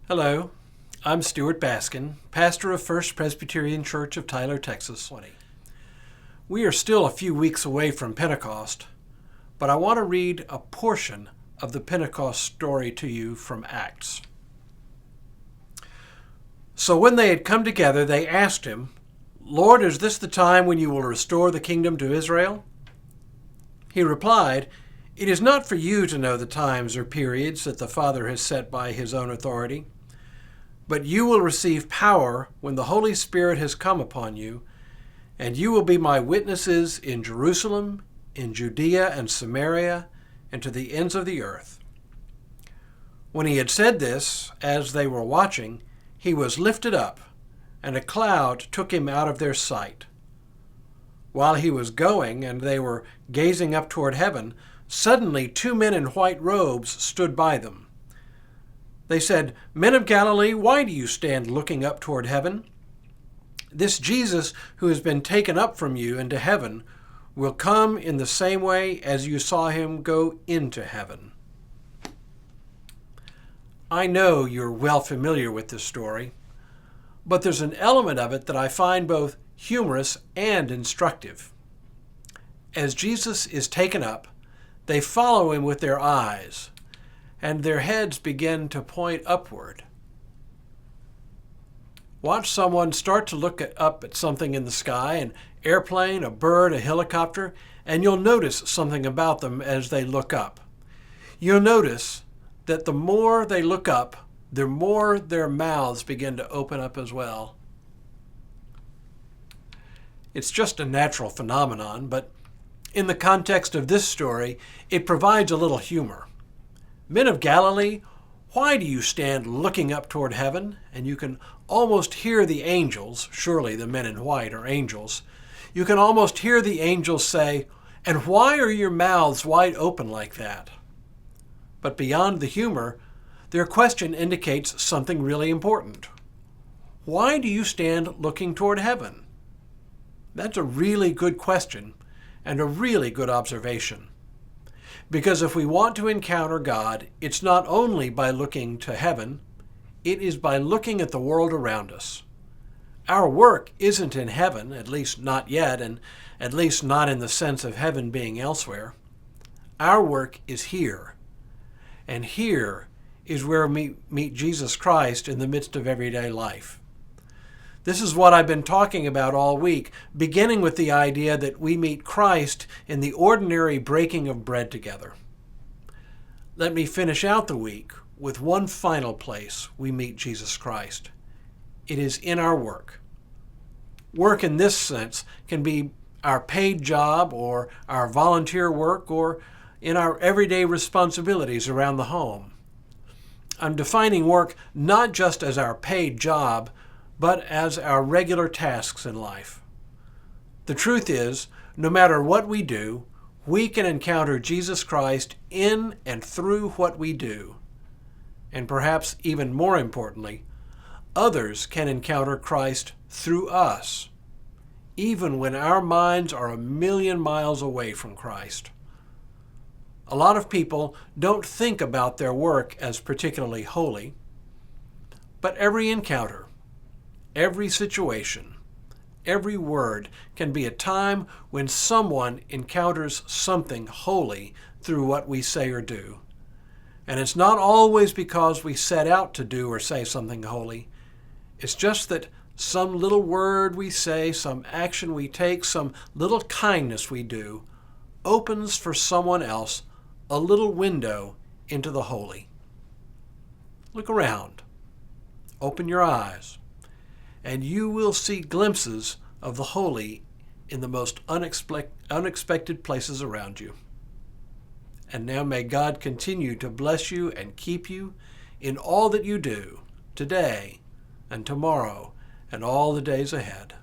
Hello, I'm Stuart Baskin, pastor of First Presbyterian Church of Tyler, Texas. We are still a few weeks away from Pentecost, but I want to read a portion of the Pentecost story to you from Acts. So when they had come together, they asked him, "Lord, is this the time when you will restore the kingdom to Israel?" He replied, "It is not for you to know the times or periods that the Father has set by his own authority. But you will receive power when the Holy Spirit has come upon you, and you will be my witnesses in Jerusalem, in Judea and Samaria, and to the ends of the earth." When he had said this, as they were watching, he was lifted up, and a cloud took him out of their sight. While he was going, and they were gazing up toward heaven, suddenly 2 men in white robes stood by them. They said, "Men of Galilee, why do you stand looking up toward heaven? This Jesus who has been taken up from you into heaven will come in the same way as you saw him go into heaven." I know you're well familiar with this story, but there's an element of it that I find both humorous and instructive. As Jesus is taken up, they follow him with their eyes, and their heads begin to point upward. Watch someone start to look up at something in the sky, an airplane, a bird, a helicopter, and you'll notice something about them as they look up. You'll notice that the more they look up, the more their mouths begin to open up as well. It's just a natural phenomenon, but in the context of this story, it provides a little humor. "Men of Galilee, why do you stand looking up toward heaven?" And you can almost hear the angels, surely the men in white are angels, you can almost hear the angels say, "And why are your mouths wide open like that?" But beyond the humor, their question indicates something really important. Why do you stand looking toward heaven? That's a really good question and a really good observation. Because if we want to encounter God, it's not only by looking to heaven, it is by looking at the world around us. Our work isn't in heaven, at least not yet, and at least not in the sense of heaven being elsewhere. Our work is here. And here is where we meet Jesus Christ in the midst of everyday life. This is what I've been talking about all week, beginning with the idea that we meet Christ in the ordinary breaking of bread together. Let me finish out the week with one final place we meet Jesus Christ. It is in our work. Work in this sense can be our paid job or our volunteer work or in our everyday responsibilities around the home. I'm defining work not just as our paid job, but as our regular tasks in life. The truth is, no matter what we do, we can encounter Jesus Christ in and through what we do. And perhaps even more importantly, others can encounter Christ through us, even when our minds are a million miles away from Christ. A lot of people don't think about their work as particularly holy, but every encounter, every situation, every word can be a time when someone encounters something holy through what we say or do. And it's not always because we set out to do or say something holy. It's just that some little word we say, some action we take, some little kindness we do opens for someone else a little window into the holy. Look around. Open your eyes. And you will see glimpses of the holy in the most unexpected places around you. And now may God continue to bless you and keep you in all that you do today and tomorrow and all the days ahead.